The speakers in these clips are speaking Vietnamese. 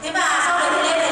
Thế mà sau đấy thì lên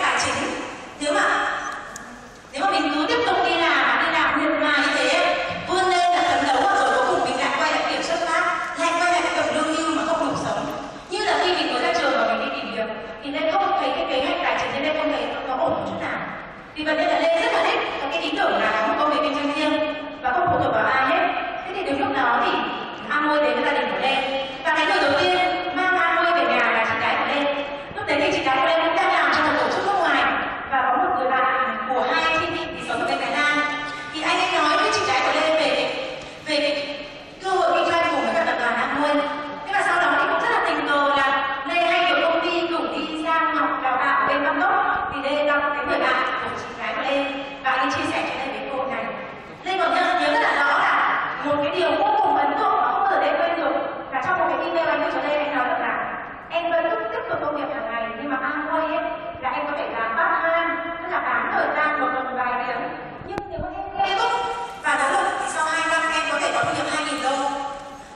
tài chính. Nếu mà mình cứ tiếp tục đi làm miệt mài như thế, vươn lên là phấn đấu, rồi cuối cùng mình lại quay lại điểm xuất phát, lại quay lại cái tổng lương hưu mà không đủ sống. Như là khi mình mới ra trường và mình đi tìm việc thì Lê không thấy cái kế hoạch tài chính nên Lê không thấy nó ổn một chút nào. Vì vậy nên là Lê rất là thích có cái ý tưởng là có một công việc kinh doanh riêng và không phụ thuộc vào ai hết. Thế thì đến lúc đó thì Amway đến với gia đình của Lê, và cái người đầu tiên mang Amway về nhà là chị gái của Lê. Lúc đấy thì chị gái của Lê cũng đang làm cho một tổ chức nước ngoài và có một người bạn của hai anh chị thì sống ở bên Thái Lan. Thì anh ấy nói với chị gái của Lê về cơ hội kinh doanh cùng với các tập đoàn Amway. Thế và sau đó thì cũng rất là tình cờ là Lê hay được công ty cử đi sang học đào tạo ở bên Bangkok, thì Lê gặp cái người bạn của chị gái của Lê và anh ấy chia sẻ cho Lê về cơ hội này. Lê còn nhớ rất là rõ là một cái điều vô cùng ấn tượng mà không bao giờ Lê quên được là trong một cái email anh gửi cho Lê, anh nói được là em vẫn tiếp tục công việc hàng ngày, nhưng mà Amway ấy là em có thể làm part time, tức là bán thời gian một tuần vài tiếng, nhưng nếu mà em nghiêm túc và nỗ lực thì sau 2 năm em có thể có thu nhập 2.000 đô.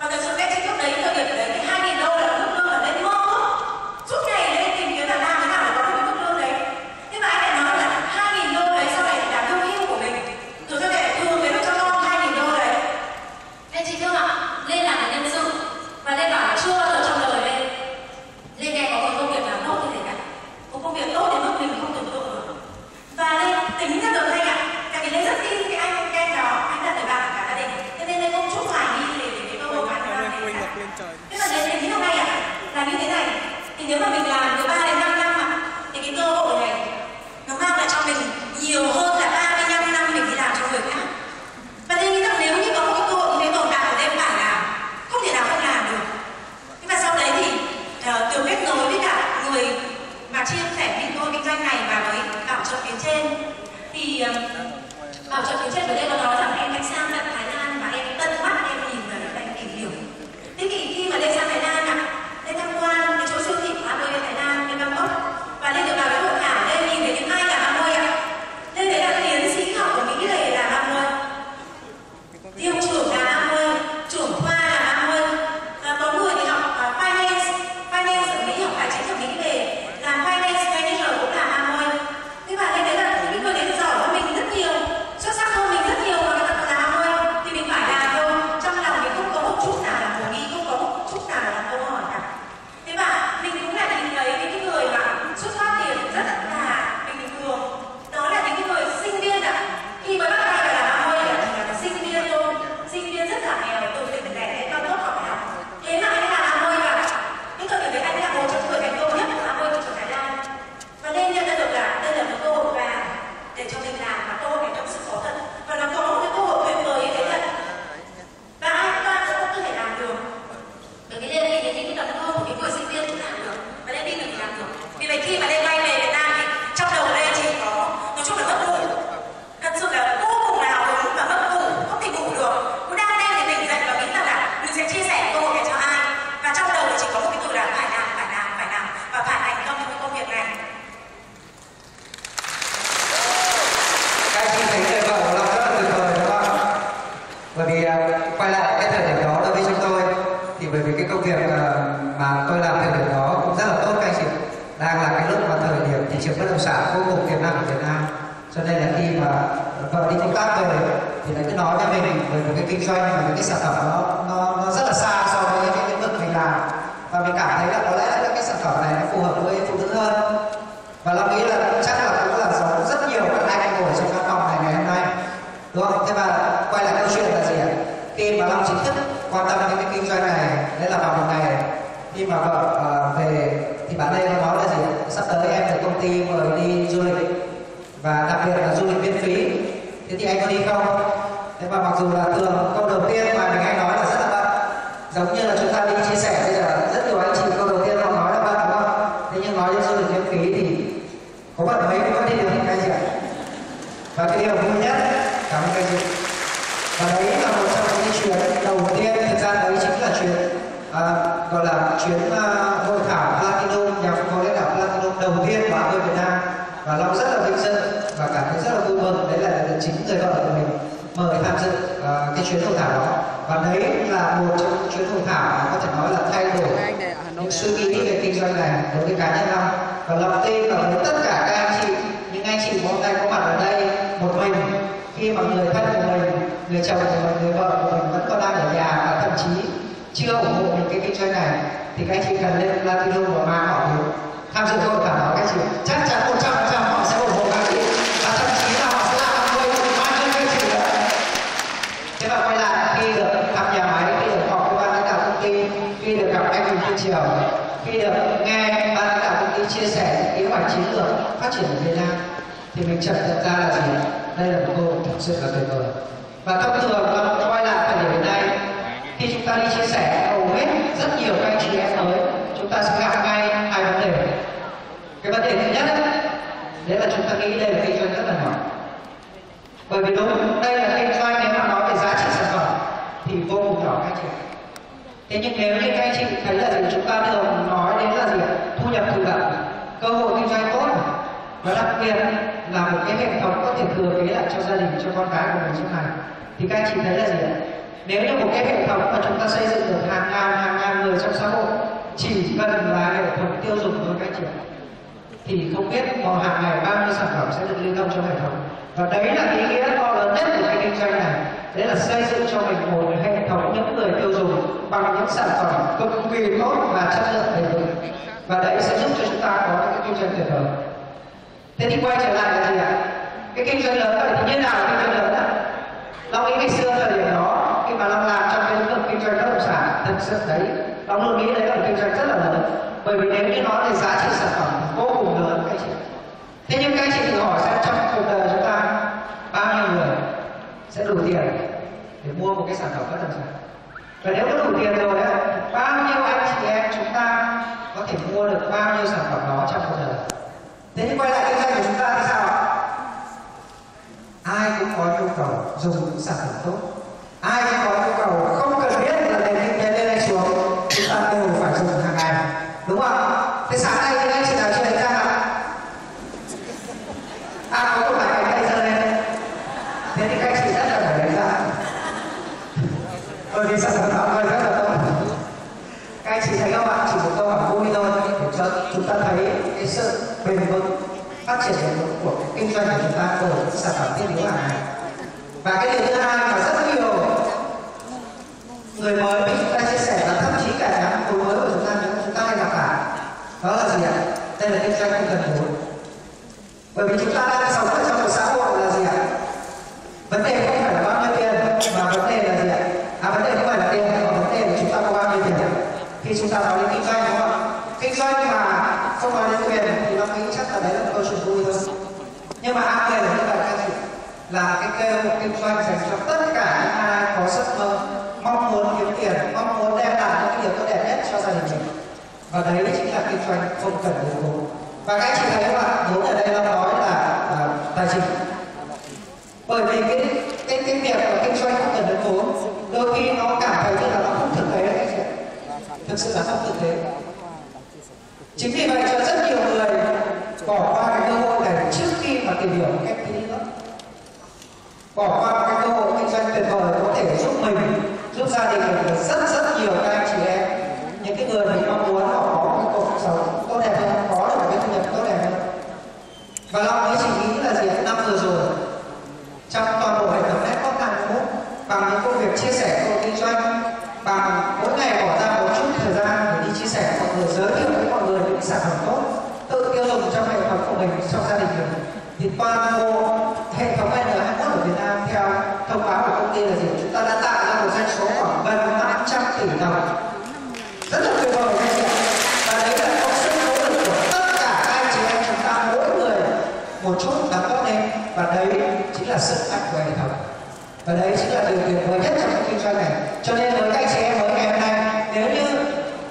Và thật sự cái lúc đấy, thời điểm đấy thì 2.000 đô là mức lương mà Lê mơ ước suốt ngày Lê tìm kiếm làm thế nào để có được cái mức lương đấy. Nhưng mà anh lại nói là 2.000 đô đấy sau này là lương hưu của mình, rồi sau này thừa về cho con 2.000 đô đấy. Nên chị thương ạ, Lê làm cái nhân sự và Lê bảo là chưa bao giờ trong đời Lê nghe có một công việc nào tốt như thế cả, một công việc tốt đến mức mình không tưởng tượng được. Và Lê tính ra được anh ạ, tại vì Lê rất tin cái anh đó, anh là người bạn của cả gia đình, cho nên Lê không chút hoài nghi về cái cơ hội anh mang đến cả. Thế mà Lê tính được ngay ạ, là như thế này, thì nếu mà mình làm từ 3 đến 5 năm ạ, thì cái cơ hội này nó mang lại cho mình nhiều hơn là 35 năm mình đi làm cho người khác. Và Lê nghĩ rằng nếu như có một cái cơ hội như thế tồn tại thì Lê phải làm, không thể nào không làm được. Nhưng mà sau đấy thì từ kết nối với cả người mà chia sẻ cái cơ hội kinh doanh này và với bảo trợ phía trên, thì bảo trợ phía trên của Lê có nói rằng em hãy sang tận Thái Lan và em tận mắt em nhìn vào những cảnh tìm hiểu. Thế thì khi mà Lê sang Thái Lan ạ, Lê tham quan cái chỗ siêu thị của Amway ở Thái Lan, bên Bangkok, và Lê được vào cái hội thảo, Lê nhìn thấy những ai làm Amway ạ. Lê thấy là tiến sĩ học của Mỹ để làm Amway, hiệu trưởng làm Amway, trưởng khoa làm Amway, có người thì học finance ở Mỹ, học tài chính ở Mỹ về làm finance manager cũng làm Amway. Thế và Lê thấy là những người đấy giỏi hơn mình rất nhiều, xuất sắc hơn mình rất nhiều mà người ta còn làm Amway thì mình phải làm thôi. Trong lòng mình không có một chút nào là hồ nghi, không có một chút nào là câu hỏi cả. Thế và mình cũng là nhìn thấy những người mà xuất phát điểm rất là bình thường, đó là những người sinh viên ạ. Khi mới bắt tay vào làm Amway là chỉ là sinh viên thôi, sinh viên rất là nghèo, từ tỉnh lẻ đến Bangkok học đại học. Thế mà anh làm Amway và cái thời điểm đấy anh là một trong những người thành công nhất của Amway của Thái Lan. Và nên nhận ra được là đây là một cơ hội vàng để cho mình làm, và cơ hội này thực sự có thật, và nó có một cái cơ hội tuyệt vời như thế thật. Và ai cũng sẽ không có thể làm được. Bởi vì Lê nhìn thấy những tấm gương của những người sinh viên cũng làm được, và Lê tin được thì làm được. Vì vậy khi mà Lê quay về Việt Nam thì trong đầu Lê chỉ có nói chung là mất ngủ, thật sự là vô cùng là hào hứng và mất ngủ, không thể ngủ được. Cứ đang đêm thì tỉnh dậy và nghĩ rằng là mình sẽ chia sẻ cơ hội này cho ai, và trong đầu thì chỉ có một cái từ là phải làm và phải thành công trong cái công việc này. Các chị thấy người vợ của Long rất là tuyệt vời đúng không? Bởi vì quay lại cái thời điểm đó đối với chúng tôi thì bởi vì cái công việc mà tôi làm thời điểm đó cũng rất là tốt các anh chị, đang là cái lúc mà thời điểm thị trường bất động sản vô cùng tiềm năng ở Việt Nam, cho nên là khi mà vợ đi công tác về thì lại cứ nói với mình về một cái kinh doanh và những cái sản phẩm nó rất là xa so với cái lĩnh vực mình làm, và mình cảm thấy là có lẽ là cái sản phẩm này nó phù hợp với phụ nữ hơn. Và Long nghĩ là chắc là cũng là giống rất nhiều các anh ngồi trong văn phòng này ngày hôm nay, đúng không? Thế mà quay lại câu chuyện là gì ạ? Khi mà Long chính thức quan tâm đến cái kinh doanh này, đấy là vào một ngày khi mà vợ về thì bạn đây nó nói là gì ạ? Sắp tới em được công ty mời đi du lịch, và đặc biệt là du lịch miễn phí. Thế thì anh có đi không? Thế mà mặc dù là thường câu đầu tiên mà mình hay nói là rất là bận, giống như là chúng ta đi chia sẻ bây giờ rất nhiều anh chị câu đầu tiên họ nói là bận đúng không? Thế nhưng nói đến du lịch miễn phí thì có bận mấy cũng có đi được cái gì ạ? Và cái điều vui nhất, cảm ơn các chị. Và đấy là một trong những cái chuyến đầu tiên, thực ra đấy chính là chuyến gọi là chuyến hội thảo Platinum, nhằm có lẽ là Platinum đầu tiên của Amway Việt Nam. Và Long rất là vinh dự và cảm thấy rất là vui mừng, đấy là được chính người vợ của mình mời tham dự cái chuyến hội thảo đó. Và đấy là một trong những chuyến hội thảo mà có thể nói là thay đổi những suy nghĩ về kinh doanh này đối với cá nhân Long. Và Long tin là với tất cả các anh chị người chồng của mình, người vợ của mình vẫn còn đang ở nhà và thậm chí chưa ủng hộ mình cái kinh doanh này, thì các anh chị cần lên Latino và mang họ đến tham dự hội thảo đó. Các anh chị chắc chắn 100% họ sẽ ủng hộ các chị, và thậm chí là họ sẽ làm ăn nuôi mang cho các chị nữa. Thế và quay lại, khi được thăm nhà máy, khi được họp với ban lãnh đạo công ty, khi được gặp anh Huỳnh Thiên Triều, khi được nghe ban lãnh đạo công ty chia sẻ kế hoạch chiến lược phát triển ở Việt Nam, thì mình chợt nhận ra là gì? Đây là một cơ hội thực sự là tuyệt vời. Và thông thường quay lại thời điểm hiện nay, khi chúng ta đi chia sẻ hầu hết rất nhiều các anh chị em mới, chúng ta sẽ gặp ngay hai vấn đề. Cái vấn đề thứ nhất đấy là chúng ta nghĩ đây là kinh doanh rất là nhỏ. Bởi vì đúng, đây là kinh doanh nếu mà nói về giá trị sản phẩm thì vô cùng nhỏ các anh chị. Thế nhưng nếu như các anh chị thấy là gì, chúng ta thường nói đến là gì, thu nhập thụ động, cơ hội kinh doanh tốt, và đặc biệt là một cái hệ thống có thể thừa kế lại cho gia đình, cho con cái của mình sau này, thì các anh chị thấy là gì ạ? Nếu như một cái hệ thống mà chúng ta xây dựng được hàng ngàn người trong xã hội, chỉ cần là hệ thống tiêu dùng thôi các anh chị, thì không biết vào hàng ngày bao nhiêu sản phẩm sẽ được lưu thông trong hệ thống. Và đấy là ý nghĩa to lớn nhất của cái kinh doanh này, đấy là xây dựng cho mình một hệ thống những người tiêu dùng bằng những sản phẩm cực kỳ tốt và chất lượng bền vững, và đấy sẽ giúp cho chúng ta có những cái kinh doanh tuyệt vời. Thế thì quay trở lại là gì ạ? Cái kinh doanh lớn vậy thì như nào là kinh doanh lớn ạ? Long nghĩ ngày xưa thời điểm đó, khi mà Long làm trong cái lĩnh vực kinh doanh bất động sản, thực sự đấy, Long luôn nghĩ đấy là một kinh doanh rất là lớn. Bởi vì nếu như nói về giá trị sản phẩm vô cùng lớn các chị. Thế nhưng các chị thử hỏi xem trong cuộc đời chúng ta bao nhiêu người sẽ đủ tiền để mua một cái sản phẩm bất động sản? Và nếu có đủ tiền rồi ấy, bao nhiêu anh chị em chúng ta có thể mua được bao nhiêu sản phẩm đó trong cuộc đời? Thế nhưng quay lại kinh doanh của chúng ta thì sao ạ? Ai cũng có nhu cầu dùng những sản phẩm tốt, ai cũng có nhu cầu không cần biết là nền kinh tế lên hay xuống, chúng ta đều phải dùng hàng ngày, đúng không? Thế sáng nay thì anh chị nào chưa đánh răng ạ? Có một vài cái tay giơ lên. Thế thì các anh chị rất là phải đánh răng, bởi vì sản phẩm đó rất là tốt. Các anh chị thấy không ạ? Chỉ một câu hỏi vui thôi để cho chúng ta thấy cái sự bền vững, phát triển bền vững của kinh doanh của chúng ta của những sản phẩm thiết yếu hàng ngày. Và cái điều thứ hai mà rất nhiều người mới với chúng ta chia sẻ, và thậm chí cả nhóm khối mới của chúng ta, nếu chúng ta hay gặp phải, đó là gì ạ? Đây là kinh doanh không cần vốn. Bởi vì chúng ta đang sống ở trong một xã hội là gì ạ? Vấn đề không phải là bao nhiêu tiền, mà vấn đề là gì ạ? Vấn đề không phải là tiền, mà vấn đề là chúng ta có bao nhiêu tiền. Khi chúng ta nói đến kinh doanh, đúng không ạ? Kinh doanh mà không nói đến tiền thì nó nghĩ chắc là đấy là một câu chuyện vui thôi. Nhưng mà APL là như vậy các chị, là cái kêu kinh doanh dành cho tất cả những ai có giấc mơ, mong muốn kiếm tiền, mong muốn đem lại những cái điều tốt đẹp nhất cho gia đình mình. Và đấy chính là kinh doanh không cần đến vốn. Và các chị thấy không ạ? Vốn ở đây nó nói là tài chính. Bởi vì cái việc mà kinh doanh không cần đến vốn, đôi khi nó cảm thấy như là nó không thực tế đấy chị. Thực sự là không thực tế. Chính vì vậy cho rất nhiều người bỏ qua cái cơ hội này trước khi mà tìm hiểu một cách kỹ lưỡng. Bỏ qua cái cơ hội kinh doanh tuyệt vời có thể giúp mình, giúp gia đình mình được rất nhiều các anh chị em, những cái người mình mong muốn họ có cái cuộc sống tốt đẹp hơn, có được một cái thu nhập tốt đẹp hơn. Và Long mới chỉ nghĩ là gì, năm vừa rồi trong toàn bộ hệ thống Network 21, bằng những công việc chia sẻ cơ hội kinh doanh, bằng mỗi ngày bỏ ra một chút thời gian để đi chia sẻ với mọi người, giới thiệu với mọi người những sản phẩm tốt tự tiêu dùng trong hệ thống của mình, trong gia đình mình, thì toàn bộ hệ thống N21 ở Việt Nam theo thông báo của công ty là gì, chúng ta đã tạo ra một doanh số khoảng gần 500 tỷ đồng, rất là tuyệt vời các chị. Và đấy là công sức nỗ lực của tất cả các anh chị em chúng ta, mỗi người một chút đóng góp lên, và đấy chính là sức mạnh của hệ thống. Và đấy chính là điều tuyệt vời nhất trong cái kinh doanh này. Cho nên với các anh chị em mới ngày hôm nay, nếu như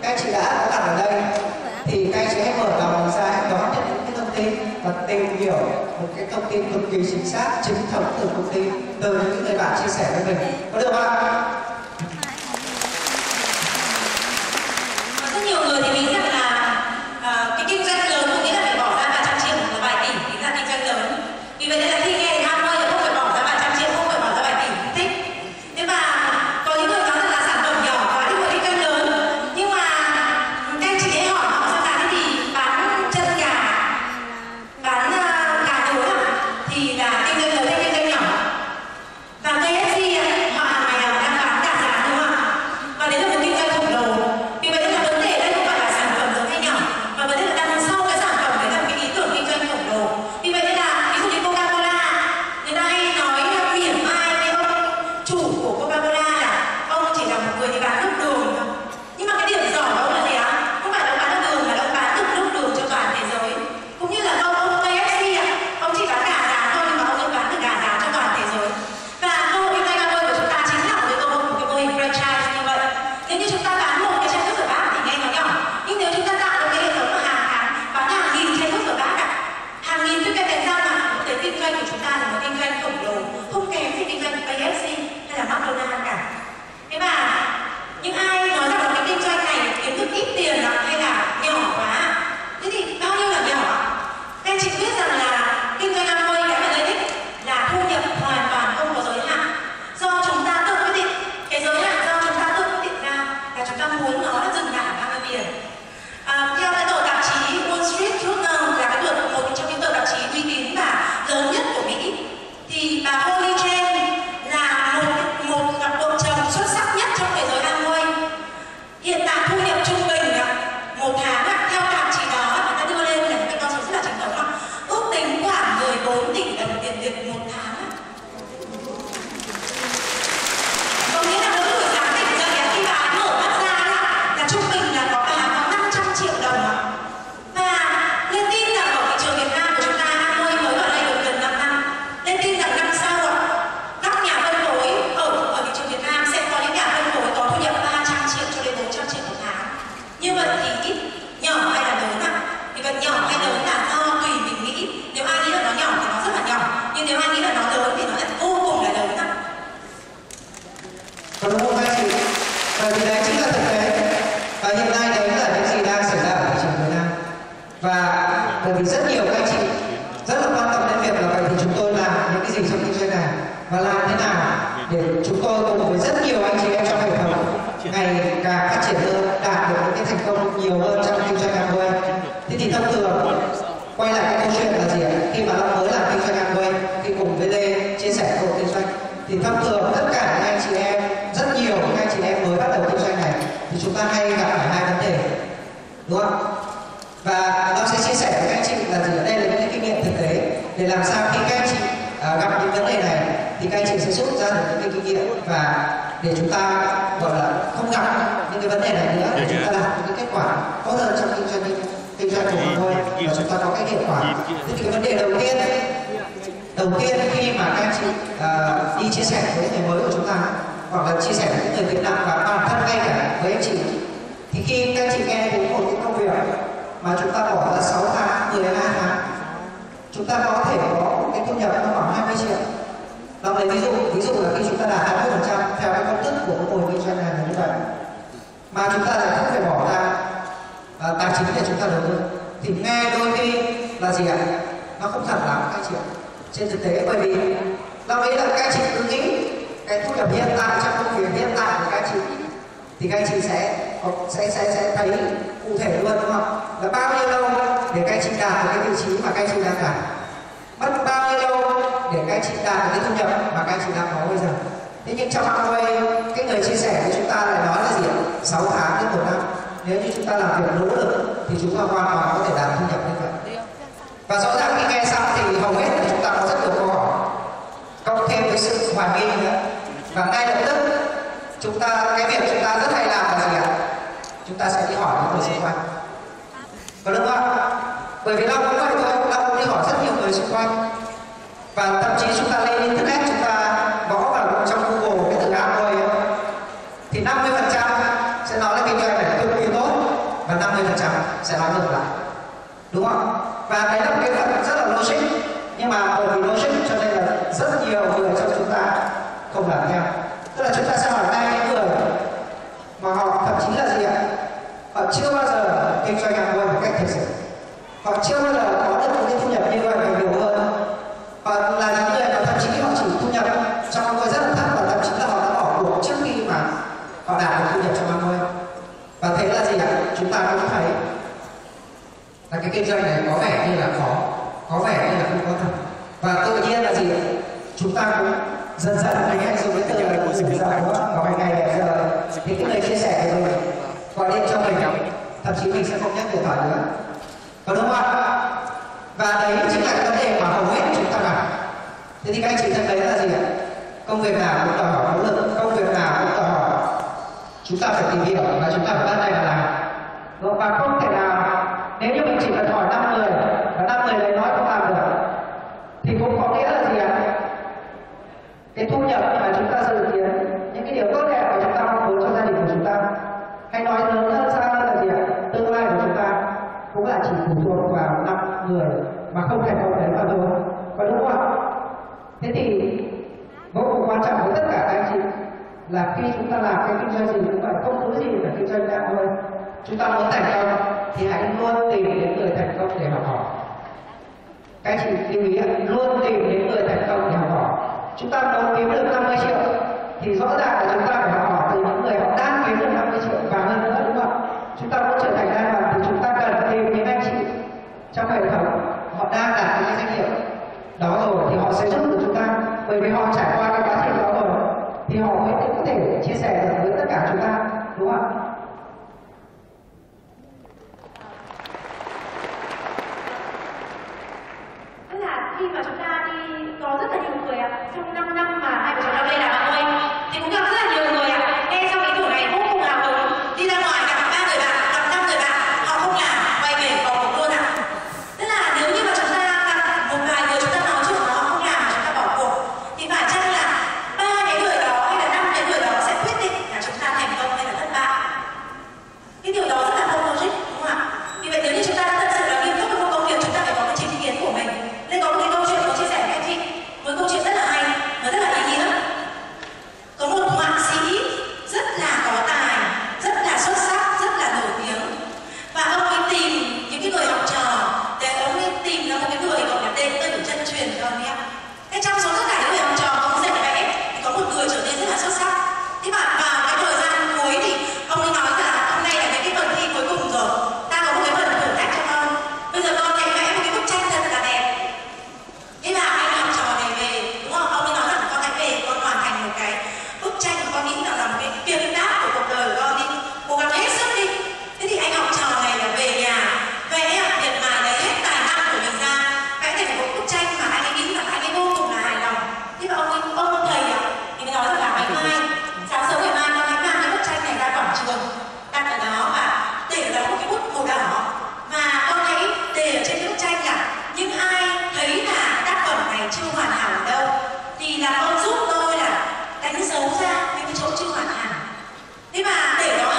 các anh chị đã có mặt ở đây, thì các anh chị hãy mở lòng ra, hãy đón nhận những cái thông tin và tìm hiểu một cái thông tin cực kỳ chính xác, chính thống từ công ty, từ những người bạn chia sẻ với mình. Có được không ạ? Rất nhiều người thì nghĩ rằng là cái kinh doanh lớn có nghĩa là phải bỏ ra vài trăm triệu hoặc là vài tỷ để ra kinh doanh lớn. Vì vậy nên là khi nghe thì ham mơ là không phải bỏ ra vài trăm triệu, không phải bỏ ra vài tỷ cũng thích. Thế mà có những người nói rằng là sản phẩm nhỏ quá thì phải kinh doanh lớn. Nhưng mà các anh chị hãy hỏi họ xem là cái gì bán chân gà, bán gà nướng thì là kinh doanh lớn hay kinh doanh nhỏ. Và KFC ta thấy rằng là cái kinh doanh của chúng ta là một kinh doanh khổng lồ, không kém gì kinh doanh KFC hay là McDonald's cả. Thế mà những ai nói rằng là cái kinh doanh này kiếm được ít tiền hay là nhỏ quá, thế thì bao nhiêu là nhỏ? Các anh chị biết rằng là kinh doanh Amway cái mà lợi ích là thu nhập hoàn toàn không có giới hạn, do chúng ta tự quyết định. Cái giới hạn do chúng ta tự quyết định ra là chúng ta muốn nó là dừng lại ở bao nhiêu tiền. Theo cái tờ tạp chí Wall Street Journal là cái một trong những tờ tạp chí uy tín và lớn nhất của Mỹ, thì bà Holly Chen là một cặp vợ chồng xuất sắc nhất trong thế giới Amway. Hiện tại thu nhập trung bình một tháng theo tạp chí đó người ta đưa lên là những cái con số rất là chính thống, ước tính khoảng 14 tỷ đồng tiền Việt một tháng. Có nghĩa là mỗi buổi sáng tỉnh dậy khi bà ấy mở mắt ra là trung bình là có 500 triệu đồng. Và lên tin rằng ở thị trường Việt Nam của chúng ta Amway mới vào đây được gần 5 năm. Lên tin rằng năm sau các nhà phân phối ở thị trường Việt Nam sẽ có những nhà phân phối có thu nhập 300 triệu cho đến 400 triệu một tháng. Như vậy thì ít, nhỏ hay là lớn thì vật nhỏ hay lớn là do tùy mình nghĩ. Nếu ai nghĩ là nó nhỏ thì nó rất là nhỏ, nhưng nếu ai nghĩ là nó lớn thì nó lại vô cùng là lớn. Còn đúng không anh chị? Bởi vì đấy chính là thực tế. Và hiện nay đấy là những gì đang xảy ra ở thị trường Việt Nam. Và bởi vì rất nhiều các anh chị rất là quan tâm đến việc là vậy thì chúng tôi làm những cái gì trong kinh doanh này và làm thế nào để chúng tôi cùng với rất nhiều anh chị em trong hệ thống ngày càng phát triển hơn, đạt được những cái thành công nhiều hơn trong kinh doanh Amway. Thế thì thông thường quay lại cái câu chuyện là gì ạ? Khi mà Long mới làm kinh doanh Amway, khi cùng với Lê chia sẻ cơ hội kinh doanh, thì thông thường tất cả những anh chị em, rất nhiều những anh chị em mới bắt đầu kinh doanh này thì chúng ta hay gặp phải hai vấn đề, đúng không? Và Long sẽ chia sẻ với các anh chị là gì? Ở đây là những cái kinh nghiệm thực tế để làm sao khi các anh chị gặp những vấn đề này thì các anh chị sẽ rút ra được những cái kinh nghiệm và để chúng ta gọi là không gặp những cái vấn đề này nữa, để chúng ta đạt những cái kết quả tốt hơn trong kinh doanh của mình thôi, và chúng ta có cái hiệu quả. Thế thì cái vấn đề đầu tiên khi mà các anh chị đi chia sẻ với người mới của chúng ta hoặc là chia sẻ với những người Việt Nam và bản thân ngay cả với anh chị, thì khi các anh chị nghe đến một cái công việc mà chúng ta bỏ ra 6 tháng, 12 tháng, chúng ta có thể có một cái thu nhập khoảng 20 triệu.เราlấy ví dụ là khi chúng ta đạt 20% theo cái công thức của cái mô hình kinh doanh này là như vậy, mà chúng ta lại không phải bỏ ra tài chính để chúng ta đầu tư, thì nghe đôi khi là gì ạ? Nó không thật lắm các chị ạ. Trên thực tế, bởi vìเราnghĩ là các chị cứ nghĩ cái thu nhập hiện tại trong công việc hiện tại của các chị thì các chị sẽ thấy cụ thể luôn, đúng không? Là bao nhiêu lâu để các chị đạt được cái vị trí mà các chị đang đạt, mất bao nhiêu lâu để các chị đạt được cái thu nhập mà các chị đang có bây giờ. Thế nhưng trong Amway, cái người chia sẻ với chúng ta lại nói là gì ạ? 6 tháng đến 1 năm. Nếu như chúng ta làm việc nỗ lực thì chúng ta hoàn toàn có thể đạt thu nhập như vậy. Và rõ ràng khi nghe xong thì hầu hết là chúng ta có rất nhiều câu hỏi, cộng thêm với sự hoài nghi nữa, và ngay lập tức cái việc chúng ta rất hay làm là gì ạ? Chúng ta sẽ đi hỏi những người xung quanh, có đúng không? Bởi vì Long cũng vậy thôi, Long cũng đi hỏi rất nhiều người xung quanh, và thậm chí chúng ta lên internet, chúng ta gõ vào trong Google cái từ Amway thì 50% sẽ nói là kinh doanh này cực kỳ tốt và 50% sẽ nói ngược lại, đúng không? Và đấy là một cái phần rất là logic, nhưng mà bởi vì logic cho nên là rất nhiều người trong chúng ta không làm theo. Tức là chúng ta sẽ hỏi ngay những người mà họ thậm chí là gì ạ? Họ chưa bao giờ kinh doanh Amway một cách thực sự, họ chưa bao giờ có được những cái thu nhập như vậy và nhiều hơn. Họ là những người mà thậm chí họ chỉ thu nhập trong Amway rất là thấp, và thậm chí là họ đã bỏ cuộc trước khi mà họ đạt được thu nhập trong Amway. Và thế là gì ạ? Chúng ta cũng thấy là cái kinh doanh này có vẻ như là khó, có vẻ như là không có thật, và tự nhiên là gì ạ? Chúng ta cũng dần mình hay dùng cái từ này của sự giàu có một ngày đẹp giờ thì cái người chia sẻ với mình gọi điện cho mình, thậm chí mình sẽ không nhắc điện thoại nữa, có đúng không? Và đấy chính là cái vấn đề mà hầu hết chúng ta gặp. Thế thì các anh chị thân thấy là gì ạ? Công việc nào cũng đòi hỏi nỗ lực, công việc nào cũng đòi hỏi chúng ta phải tìm hiểu và chúng ta phải bắt tay vào làm. Và không thể nào, nếu như mình chỉ cần hỏi 5 người và 5 người đấy nói không làm được thì cũng có nghĩa là gì ạ? Cái thu nhập mà chúng ta dự kiến, những cái điều tốt đẹp mà chúng ta mong muốn cho gia đình của chúng ta, hay nói lớn hơn xa hơn là gì ạ? Tương lai của chúng ta cũng là chỉ phụ thuộc vào 5 người mà không thành công đấy mà thôi. doanh đạo hơn. Chúng ta muốn thành công thì hãy luôn tìm đến người thành công để học hỏi. Các chị lưu ý luôn tìm đến người thành công để học hỏi. Chúng ta muốn kiếm được 50 triệu thì rõ ràng là chúng ta phải học hỏi từ những người họ đang kiếm được 50 triệu và hơn nữa, đúng không? Chúng ta muốn trở thành đa bằng thì chúng ta cần tìm những anh chị trong hệ thống họ đang đạt những cái danh hiệu đó rồi thì họ sẽ giúp được chúng ta, bởi vì họ trải qua cái quá trình đó rồi thì họ mới có thể chia sẻ được với tất cả chúng ta, đúng không ạ? Tức là khi mà chúng ta đi có rất là nhiều người trong 5 năm mà hai vợ chồng đang lên làm bạn ơi thì cũng gặp rất là nhiều người nghe trong cái buổi này vô cùng hào hứng, đi ra ngoài gặp 3 người bạn, gặp 5 người bạn, họ không làm, quay về bỏ cuộc luôn ạ. Tức là nếu như mà chúng ta gặp một vài người chúng ta nói chuyện mà họ không làm mà chúng ta bỏ cuộc thì phải chăng là 3 cái người đó hay là 5 cái người đó sẽ quyết định là chúng ta thành công hay là thất bại? Cái điều đó rất là không logic, đúng không ạ? Vì vậy nếu như chúng ta đã thật sự là nghiêm túc với một công việc, chúng ta phải có cái chính kiến của mình. Nên có một cái câu chuyện muốn chia sẻ với các chị, một câu chuyện rất là hay và rất là ý nghĩa. Có một họa sĩ rất là có tài, rất là xuất sắc, rất là nổi tiếng, và ông ấy tìm những cái người học trò để ông ấy tìm ra một cái người gọi là đệ tử chân truyền cho ông ấy. Thế trong số tất cả những người học trò ông dạy vẽ thì có một người trở nên rất là xuất sắc. Thế mà vào cái thời gian cuối thì ông ấy nói là hôm nay là những cái phần thi cuối cùng rồi, ta có một cái phần thử thách cho con. Bây giờ con hãy vẽ một cái bức tranh thật là đẹp. Thế là anh học trò này về, đúng không? Ông ấy nói rằng con hãy về, con hoàn thành một cái bức tranh mà con nghĩ là một cái kiệt tác của cuộc đời của con đi, cố gắng hết sức đi. Thế thì anh học trò này là về nhà vẽ miệt mài lấy hết tài năng của mình ra, vẽ thành một bức tranh mà anh ấy nghĩ là anh ấy vô cùng là hài lòng. Thế mà ông thầy thì mới nói rằng là ngày mai, sáng sớm ngày mai con hãy mang cái bức tranh này ra quảng trường, đặt ở đó và để đó một cái bút màu đỏ, và con hãy để ở trên cái bức tranh là những ai thấy là tác phẩm này chưa hoàn hảo ở đâu thì là con giúp tôi là đánh dấu ra những cái chỗ chưa hoàn hảo. Thế mà để đó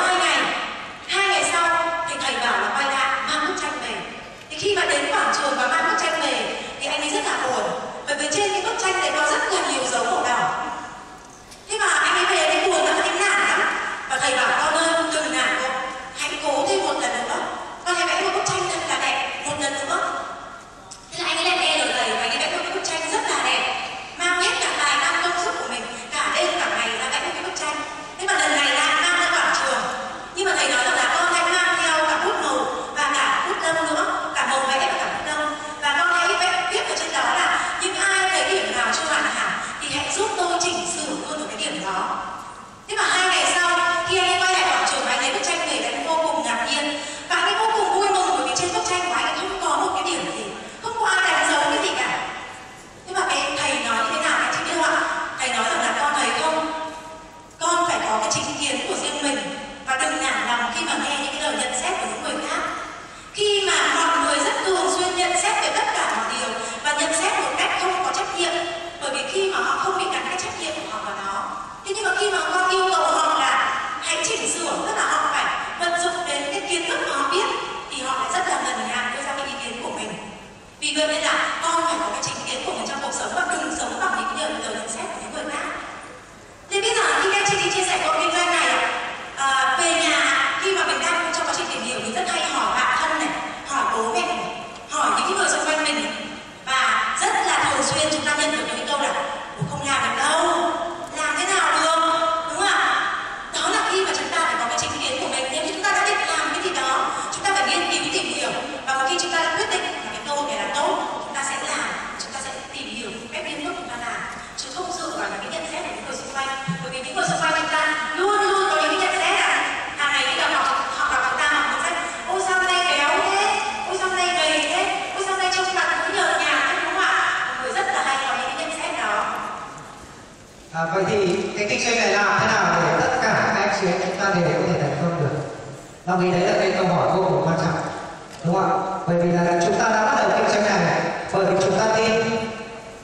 2 ngày sau thì thầy bảo là quay lại mang bức tranh về. Thì khi mà đến quảng trường và mang bức tranh về thì anh ấy rất là buồn, bởi vì trên cái bức tranh này có rất là nhiều dấu màu đỏ. Thế mà anh ấy về anh buồn lắm, anh nản lắm, và thầy bảo con ơi đừng nản đâu, hãy cố thêm một lần nữa, con hãy vẽ một bức tranh thật là đẹp một lần nữa. Thế là anh ấy lại nghe lời thầy và anh ấy vẽ một cái bức tranh rất là đẹp, mang hết cả tài năng công sức của mình cả đêm cả ngày ra vẽ một cái bức tranh. Thế mà lần này lại mang ra quảng trường, nhưng mà thầy nói rằng là con hãy mang theo cả bút màu và cả bút lông nữa, cả màu vẽ và cả bút lông, và con hãy viết ở trên đó là những ai thấy điểm nào chưa hoàn hảo thì hãy giúp tôi chỉnh sửa luôn ở cái điểm đó. Thế mà 2 ngày sau khi anh ấy quay lại quảng trường, anh lấy bức tranh về, anh vô cùng ngạc nhiên và anh ấy vô cùng vui mừng, bởi vì trên bức tranh của anh ấy không có một cái điểm gì, không có ai đánh dấu cái gì cả. Thế mà cái thầy nói như thế nào anh chị biết không ạ? Thầy nói rằng là con thấy không, con phải có cái chính kiến của riêng mình và đừng nản lòng khi mà nghe những cái lời nhận xét của những người khác. Khi mà mọi người rất thường xuyên nhận xét về tất cả mọi điều và nhận xét một cách không có trách nhiệm, bởi vì khi mà họ không bị gắn cái trách nhiệm của họ vào đó. Thế nhưng mà khi mà con yêu cầu họ là hãy chỉnh sửa, tức là họ phải vận dụng đến cái kiến thức mà họ biết, thì họ lại rất là ngần ngại đưa ra cái ý kiến của mình. Vì vậy nên là con phải có cái chính kiến của mình trong cuộc sống và đừng sống bằng những lời nhận xét của những người khác. Thế bây giờ khi các chị đi chia sẻ công kinh doanh này về nhà, khi mà mình đang trong quá trình tìm hiểu, mình rất hay hỏi bạn thân này, hỏi bố mẹ này, hỏi những người xung quanh mình, và rất là thường xuyên chúng ta nhận được những cái câu là bố không làm được đâu, làm thế nào được, đúng không ạ? Đó là khi mà chúng ta phải có cái chính kiến của mình. Nếu như chúng ta đã định làm cái gì đó, chúng ta phải nghiên cứu tìm hiểu, và một khi chúng ta đã quyết định là cái câu này là tốt, chúng ta sẽ làm, chúng ta sẽ tìm hiểu cách nghiêm túc chúng ta làm, chứ không dựa vào những cái nhận xét của những người xung quanh. Bởi vì những người xung quanh chúng ta luôn luôn có những cái nhận xét hàng ngày đi đọc họ đọc chúng ta họ nhận xét ôi sao hôm nay béo thế, ôi sao hôm nay gầy thế, ôi sao hôm nay trông mặt cứ nhợt nhạt thế, đúng không ạ? Mọi người rất là hay có những cái nhận xét đó. Vậy thì cái kinh doanh này làm thế nào để tất cả các anh chị em chúng ta đều có thể thành công được? Long nghĩ đấy là cái câu hỏi vô cùng quan trọng, đúng không ạ? Bởi vì là chúng ta đã bắt đầu kinh doanh này bởi vì chúng ta tin,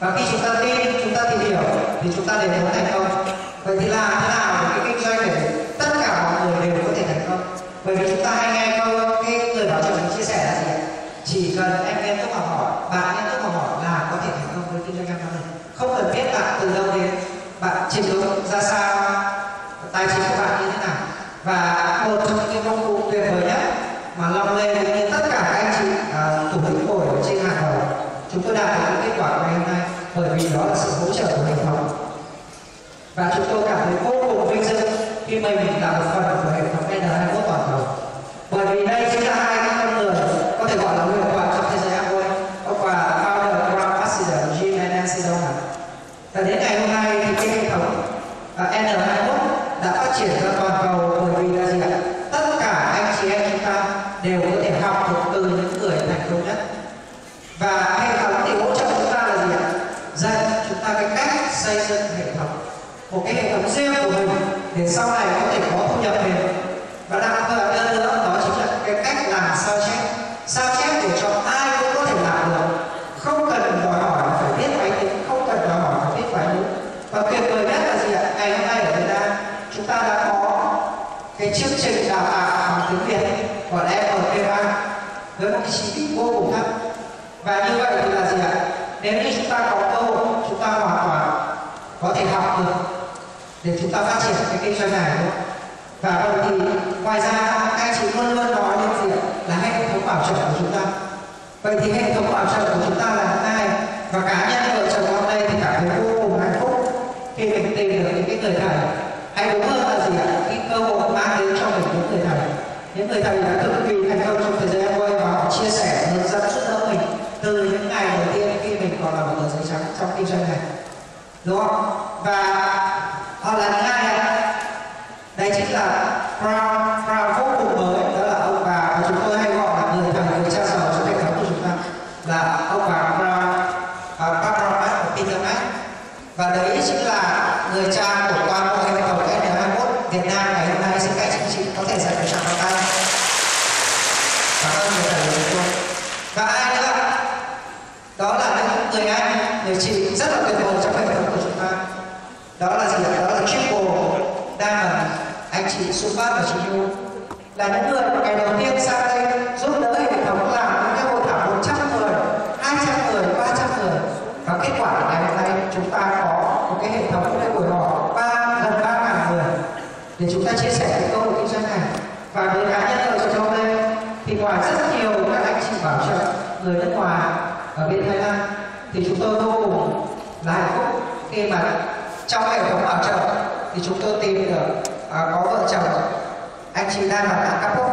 và khi chúng ta tin, chúng ta tìm hiểu thì chúng ta đều muốn thành công. Vậy thì làm thế nào để cái kinh doanh để tất cả mọi người đều có thể thành công? Bởi vì chúng ta hay nghe câu cái người bảo trợ mình chia sẻ là gì? Chỉ cần em nghiêm túc học hỏi, bạn nghiêm túc học hỏi là có thể thành công với kinh doanh em này. Không cần biết bạn từ đâu đến, bạn trình độ ra sao, tài chính của bạn như thế nào. Và một trong bởi vì đó là sự hỗ trợ của hệ thống. Và chúng tôi cảm thấy vô cùng vinh dự khi mình là một phần của hệ thống N21 toàn cầu. Bởi vì đây chính là hai cái con người có thể gọi là huyền thoại trong thế giới Amway. Ông bà founder Grand Ambassador Jim and Nancy Donald. Và đến ngày hôm nay thì cái hệ thống N21 đã phát triển ra toàn cầu, bởi vì là gì ạ? Tất cả anh chị em chúng ta đều có thể học được từ những người thành công nhất. Và hệ thống thì hỗ trợ chúng ta là gì ạ? Dạy chúng ta cái cách xây dựng hệ thống, một cái hệ thống riêng của mình để sau này có thể có thu nhập về. Và đặc biệt hơn nữa đó chính là cái cách làm sao chép để cho ai cũng có thể làm được, không cần đòi hỏi phải biết máy tính, không cần đòi hỏi phải biết ngoại ngữ. Và tuyệt vời nhất là gì ạ? Ngày hôm nay ở Việt Nam chúng ta đã có cái chương trình đào tạo bằng tiếng Việt gọi là MPA với một cái chi phí vô cùng thấp. Và như vậy thì là gì ạ? Nếu như chúng ta có cơ hội, chúng ta hoàn toàn có thể học được để chúng ta phát triển cái kinh doanh này nữa. Và vậy thì ngoài ra anh chị luôn luôn nói đến gì ạ? Là hệ thống bảo trợ của chúng ta. Vậy thì hệ thống bảo trợ của chúng ta là ai? Và cá nhân vợ chồng hôm nay thì cảm thấy vô cùng hạnh phúc khi mình tìm được những cái người thầy, hay đúng hơn là gì ạ? Cái cơ hội mang đến cho mình những người thầy đã cực kỳ thành công trong thời gian qua, và họ chia sẻ hướng dẫn giúp đỡ mình từ những ngày đầu tiên khi mình còn là một tờ giấy trắng trong kinh doanh này, đúng không? Và họ là những ai ạ? Đây chính là Crown vô cùng mới, đó là ông bà mà chúng tôi hay gọi là người thầy, người cha giàu trong hệ thống của chúng ta, là ông bà Crown của Peter Mac. Và đấy chính là người cha của toàn bộ hệ thống N21 Việt Nam ngày hôm nay. Xin các chị có thể dành một tràng pháo tay. Cảm ơn người thầy của chúng tôi. Và ai nữa? Đó là những người anh, người chị rất là tuyệt vời trong hệ thống của chúng ta. Đó là gì ạ? Đó là Triple Diamond, anh chị Supat và chị Yu, là những người ngày đầu tiên sang đây giúp đỡ hệ thống làm những cái hội thảo 100 người, 200 người, 300 người. Và kết quả ngày hôm nay chúng ta có một cái hệ thống, một cái buổi họp gần 3.000 người để chúng ta chia sẻ cái cơ hội kinh doanh này. Và với cá nhân ở trong đây thì ngoài rất nhiều các anh chị bảo trợ người nước ngoài ở bên Thái Lan, thì chúng tôi vô cùng là hạnh phúc khi mà trong hệ thống bảo trợ thì chúng tôi tìm được có vợ chồng anh chị đang là các quốc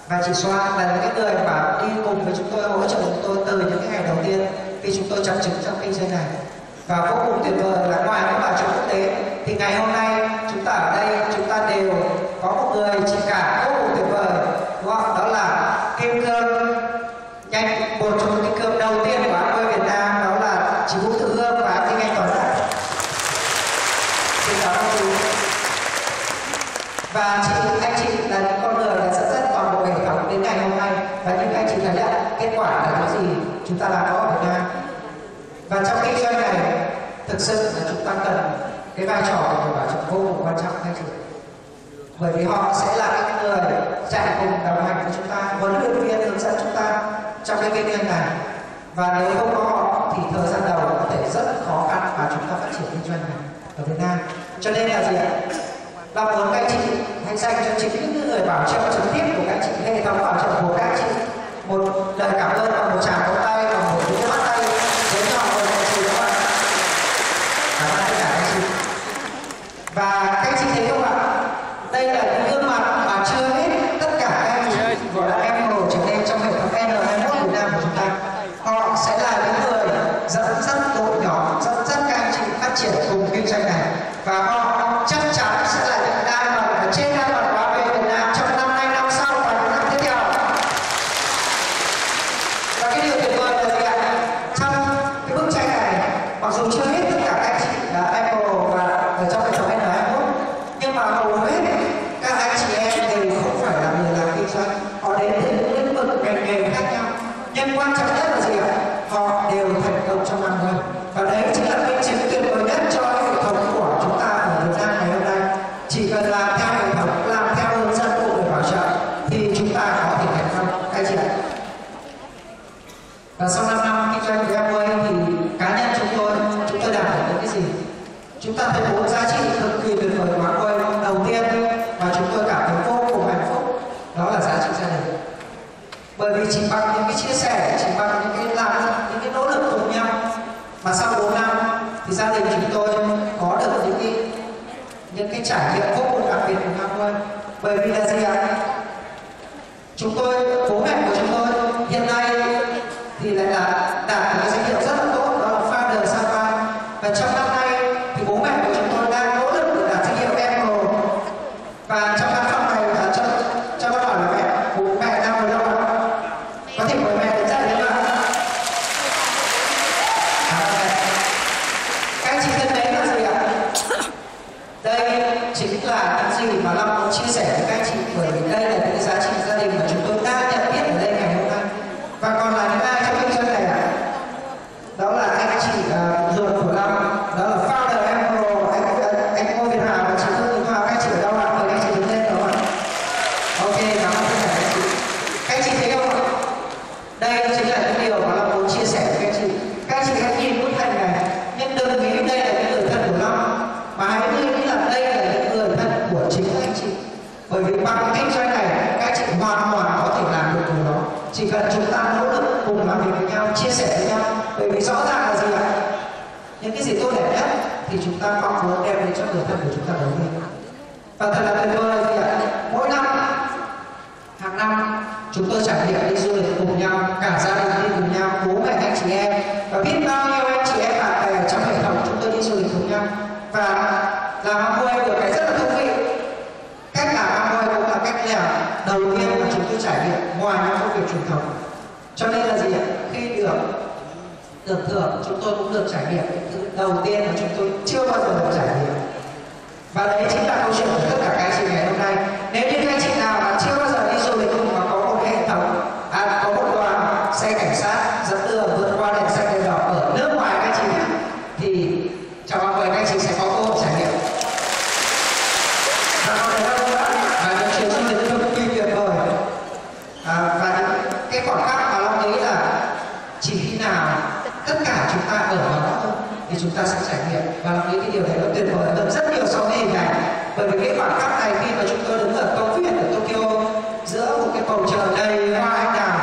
và chị Xoa là những cái người mà đi cùng với chúng tôi, hỗ trợ chúng tôi từ những cái ngày đầu tiên khi chúng tôi chập chững trong kinh doanh này. Và vô cùng tuyệt vời là ngoài các bảo trợ quốc tế thì ngày hôm nay chúng ta ở đây chúng ta đều có một người chị cả vô cùng tuyệt vời, đúng không? Đó là kim cương nhanh, một trong những kim cương đầu tiên của Amway Việt Nam, đó là chị Vũ Thị Hương và anh Anh Toàn Đạt. Xin cảm ơn chị. Và anh chị là những con người đã dẫn dắt toàn bộ hệ thống đến ngày hôm nay. Và những anh chị thấy là kết quả là cái gì chúng ta làm đó ở Việt Nam. Và trong kinh doanh này thực sự là chúng ta cần cái vai trò của người bảo trợ vô cùng quan trọng anh chị. Bởi vì họ sẽ là những người chạy cùng đồng hành với chúng ta, huấn luyện viên hướng dẫn chúng ta trong cái kinh doanh này. Và nếu không có họ thì thời gian đầu có thể rất khó khăn mà chúng ta phát triển kinh doanh này ở Việt Nam. Cho nên là gì ạ? Là muốn các chị hãy dành cho chính những người bảo trợ trực tiếp của các chị, hệ thống bảo trợ của các chị một lời cảm ơn và một tràng vỗ tay và một cái bắt tay đến cho mọi người chị, các bạn. Cảm ơn tất cả các chị. Và các chị thấy không ạ? Đây là những gương mặt mà chưa hết tất cả các chị gọi là em ngồi trở nên trong hệ thống N21 Việt Nam của chúng ta. Họ sẽ là những người dẫn dắt đội nhóm, dẫn dắt các anh chị phát triển cùng kinh doanh này, và họ chắc chắn sẽ là những diamond ở trên diamond của Amway Việt Nam trong năm nay, năm sau và những năm tiếp theo. Và cái điều tuyệt vời là gì ạ? Trong cái bức tranh này, mặc dù chưa hết tất cả các anh chị là Apple và ở trong hệ thống N21, nhưng mà hầu hết các anh chị em đều không phải là người làm kinh doanh, họ đến từ những lĩnh vực ngành nghề khác nhau, nhưng quan trọng nhất là gì ạ? Họ đều thành công trong năm nay. Và đấy chính là minh chứng tuyệt vời nhất cho hệ thống của chúng ta ở Việt Nam ngày hôm nay. Chỉ cần làm theo hệ thống, làm theo hướng dẫn của người bảo trợ thì chúng ta có thể thành công các chị ạ. Và sau 5 năm kinh doanh với Amway thì cá nhân chúng tôi đạt được những cái gì? Chúng ta thấy 4 giá trị cực kỳ tuyệt vời của Amway. Đầu tiên mà chúng tôi cảm thấy vô cùng hạnh phúc, đó là giá trị gia đình. Bởi vì chỉ bằng những cái chia sẻ, chỉ bằng những cái làm, những cái nỗ lực cùng nhau Mà sau 4 năm thì gia đình chúng tôi có được những cái trải nghiệm vô cùng đặc biệt của năm nuôi. Bởi vì là gì ạ? Chúng tôi, bố mẹ của chúng tôi hiện nay thì lại là đạt được cái danh hiệu rất là tốt, đó là Father Sapa. Và trong năm nay thì bố mẹ của chúng tôi đang nỗ lực để đạt danh hiệu Emerald. Và trong năm học này cho bác hỏi là bố mẹ đang ngồi đâu ạ? Có thể mời mẹ đến dậy được không ạ? Các anh chị thân mến là gì ạ? Đây chính là những gì mà Long muốn chia sẻ với các anh chị, bởi vì đây là những cái giá trị gia đình mà chúng tôi đã nhận biết ở đây ngày hôm nay. Và còn là những ai trong kinh doanh này ạ? Đó là anh chị ruột của Long, đó là Founder Emerald, anh Ngô Việt Hà và chị Phương Quỳnh Hoa. Các anh chị ở đâu ạ? Mời anh chị đứng lên đúng không ạ? Ok, cảm ơn tất cả các anh chị. Các anh chị thấy không ạ? Đây chính là những điều mà Long muốn chia sẻ với các anh chị. Các anh chị hãy nhìn bức hình này, nhưng đừng nghĩ đây là những người thân của Long, mà hãy nghĩ là đây là những người thân của chính các anh chị. Bởi vì bằng cái kinh doanh này, các anh chị hoàn toàn có thể làm được điều đó. Chỉ cần chúng ta nỗ lực cùng làm việc với nhau, chia sẻ với nhau. Bởi vì rõ ràng là gì ạ? Những cái gì tốt đẹp nhất thì chúng ta mong muốn đem đến cho người thân của chúng ta đầu tiên. Và thật là tuyệt vời vì ạ, mỗi năm, hàng năm chúng tôi trải nghiệm đi du lịch cùng nhau, cả gia đình đi cùng nhau, bố mẹ anh chị em, và biết bao nhiêu anh chị em bạn bè trong hệ thống chúng tôi đi du lịch cùng nhau. Và làm Amway được cái rất là thú vị. Cách làm Amway cũng là cách làm đầu tiên mà chúng tôi trải nghiệm ngoài những công việc truyền thống. Cho nên là gì ạ? Khi được thưởng, chúng tôi cũng được trải nghiệm những thứ đầu tiên mà chúng tôi chưa bao giờ được trải nghiệm. Và đấy chính là câu chuyện của tất cả các anh chị ngày hôm nay. Nếu như các anh chị nào mà chưa bao giờ đi du lịch cùng mà có một hệ thống, có một đoàn xe cảnh sát dẫn đường vượt qua đèn xanh đèn đỏ ở nước ngoài các anh chị, thì chào mừng các anh chị sẽ có cơ hội trải nghiệm. Và còn đấy đâu nữa là những chuyến du lịch cực kỳ tuyệt vời. Và những cái khoảnh khắc mà Long nghĩ là chỉ khi nào tất cả chúng ta ở đó thì chúng ta sẽ trải nghiệm. Và Long nghĩ cái điều này nó tuyệt vời hơn rất nhiều so với hình ảnh. Bởi vì cái khoảnh khắc này khi mà chúng tôi đứng ở công viên ở Tokyo giữa một cái bầu trời đầy hoa anh đào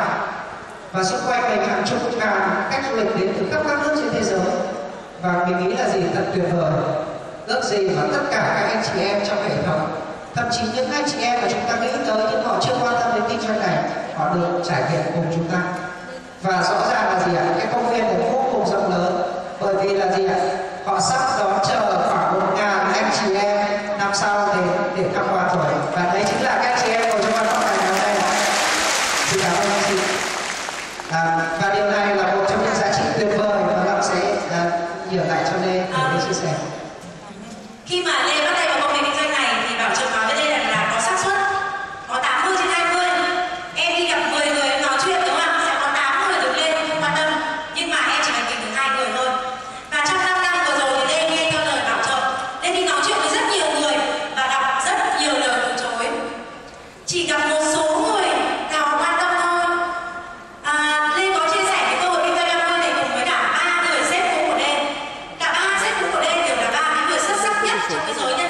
và xung quanh mình hàng chục ngàn khách du lịch đến từ khắp các nước trên thế giới, và mình nghĩ là gì thật tuyệt vời. Ước gì mà tất cả các anh chị em trong hệ thống, thậm chí những anh chị em mà chúng ta nghĩ tới nhưng họ chưa quan tâm đến kinh doanh này, họ được trải nghiệm cùng chúng ta. Và rõ ràng là gì ạ? Cái công viên này vô cùng rộng lớn, bởi vì là gì ạ? Họ sắp đón chờ khoảng 1.000 anh chị em năm sau để tham quan rồi. Và đấy chính là các anh chị em ngồi trong văn phòng này ngày hôm nay. Xin cảm ơn anh chị. Và điều này là một trong những giá trị tuyệt vời mà Long sẽ nhờ lại cho Lê để chia sẻ. Khi mà Lê bắt tay vào công việc kinh doanh này thì Bảo Trường nói với Lê là có xác suất, có 80/20. Em đi gặp 10 người em nói chuyện đúng không ạ? Sẽ có 8 người được lên không quan tâm, nhưng mà em chỉ cần tìm được 2 người thôi. Và trong 5 năm vừa rồi thì Lê nghe theo lời Bảo Trợ, Lê đi nói chuyện với rất nhiều người và đọc rất nhiều lời từ chối. Chỉ gặp một số người nào quan tâm thôi. Lê có chia sẻ cái cơ hội kinh doanh Amway này cùng với cả 3 người sếp cũ của Lê. Cả 3 sếp cũ của Lê đều là 3 người xuất sắc nhất trong thế giới nha.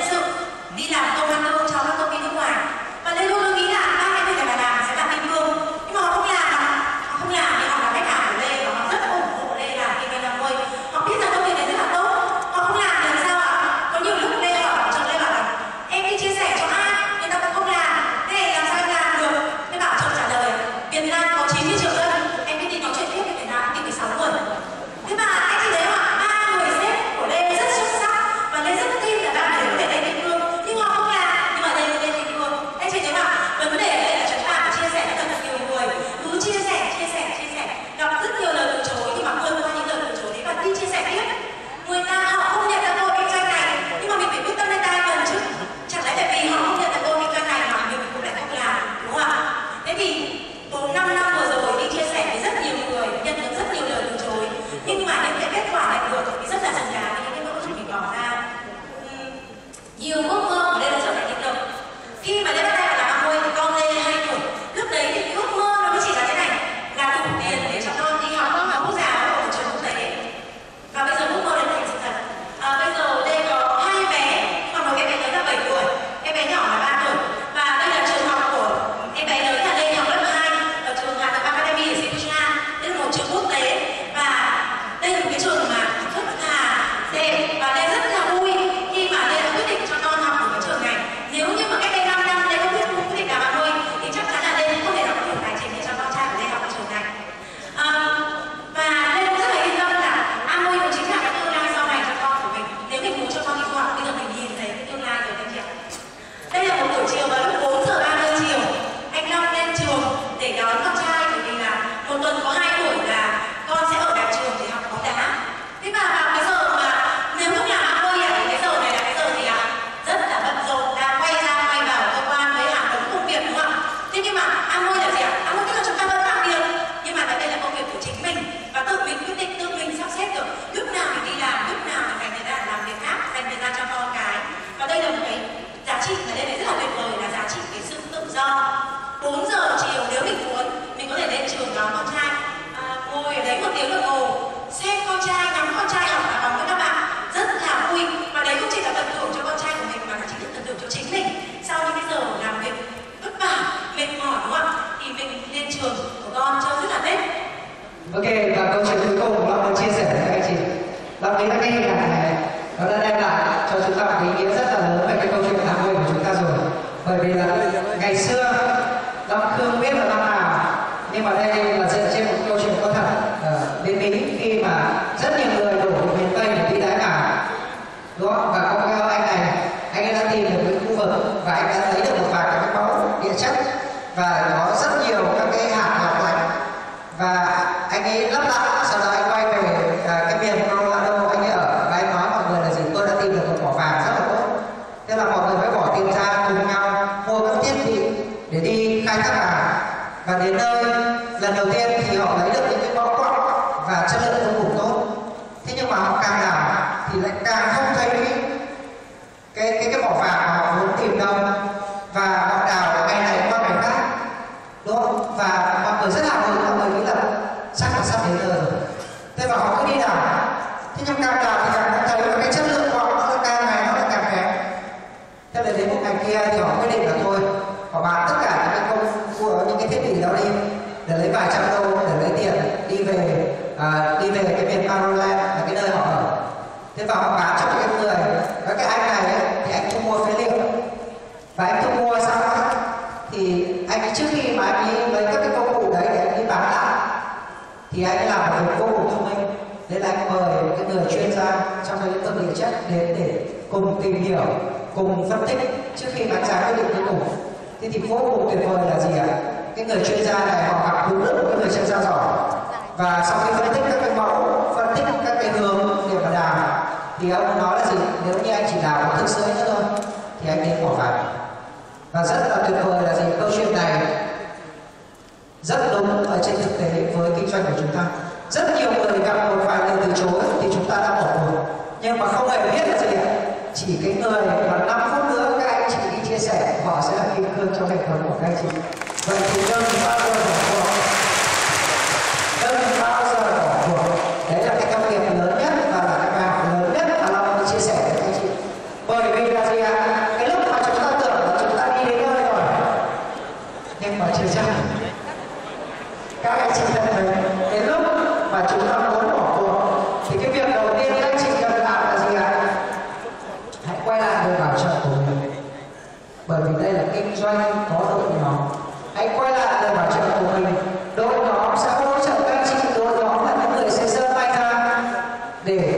Đồng ý là cái hình ảnh này nó đã đem lại cho chúng ta một cái ý nghĩa rất là lớn về cái câu chuyện Hà Nội của chúng ta rồi. Bởi vì là ngày xưa Long không biết là năm nào, nhưng mà đây là dựa trên một câu chuyện có thật. Đến Mỹ khi mà rất nhiều người đổ về miền Tây để đi đáy cảng, đúng không? Và có cái anh này, anh ấy đã tìm được cái khu vực và anh đã lấy được một vài cái mẫu địa chất và có rất nhiều các cái hạt lọc lạnh, và anh ấy lắp đặt. Sau đó anh quay về cái miền Colorado anh ấy ở, và anh nói mọi người là gì, tôi đã tìm được một mỏ vàng rất là tốt. Thế là mọi người phải bỏ tiền ra cùng nhau mua các thiết bị để đi khai thác vàng, và đến nơi lần đầu tiên thì họ lấy được những cái mẫu quặng và chất lượng vô cùng tốt. Thế nhưng mà họ càng đào thì lại càng không thấy cái mỏ vàng mà họ muốn tìm đâu, và họ đào ngày này qua ngày khác, đúng không? Và mọi người rất hào hứng, mọi người nghĩ là chắc là sắp đến giờ rồi. Thế mà họ cứ đi đào, thế nhưng càng đào thì càng thấy là cái chất lượng quặng nó càng ngày nó lại càng kém. Thế là đến một ngày kia thì họ quyết định là thôi, họ bán tất cả những cái thiết bị đó đi để lấy vài trăm đô để lấy tiền đi về cái miền Maryland là cái nơi họ ở. Thế và họ bán cho cái người, và cái anh này ấy, thì anh thu mua phế liệu, và anh thu mua xong đó, thì anh ấy trước khi mà anh ấy lấy các cái công cụ đấy để anh ấy bán lại thì anh ấy làm một việc vô cùng thông minh. Đấy là anh mời cái người chuyên gia trong cái lĩnh vực địa chất đến để cùng tìm hiểu, cùng phân tích trước khi bán giá quyết định cuối cùng. Thế thì vô cùng tuyệt vời là gì ạ? Cái người chuyên gia này họ gặp đúng được cái người chuyên gia giỏi, và sau khi phân tích các cái mẫu, phân tích các cái hướng để mà đào, thì ông nói là gì? Nếu như anh chỉ đào một thước rưỡi nữa thôi thì anh nên bỏ vàng. Và rất là tuyệt vời là gì? Câu chuyện này rất đúng ở trên thực tế với kinh doanh của chúng ta. Rất nhiều người gặp một vài lời từ chối thì chúng ta đã bỏ cuộc, nhưng mà không hề biết là gì ạ? Chỉ cái người mà 5 phút nữa các anh chị đi chia sẻ, họ sẽ là kim cương trong hệ thống của các anh chị. Vậy thì đừng bao giờ bỏ cuộc, đừng bao giờ bỏ cuộc. Đấy là cái thông điệp lớn nhất và là cái bài học lớn nhất mà Long muốn chia sẻ với các anh chị. Bởi vì là gì ạ? Cái lúc mà chúng ta tưởng là chúng ta đi đến nơi rồi, nhưng mà chưa chắc. Các anh chị thân mến, đến lúc mà chúng ta muốn bỏ cuộc thì cái việc đầu tiên các anh chị cần làm là gì ạ? Hãy quay lại với bảo trợ của mình. Bởi vì đây là kinh doanh có đội nhóm. Hãy quay lại với bảo trợ của mình. Đội nhóm sẽ hỗ trợ các anh chị. Đội nhóm là những người sẽ giơ tay ra để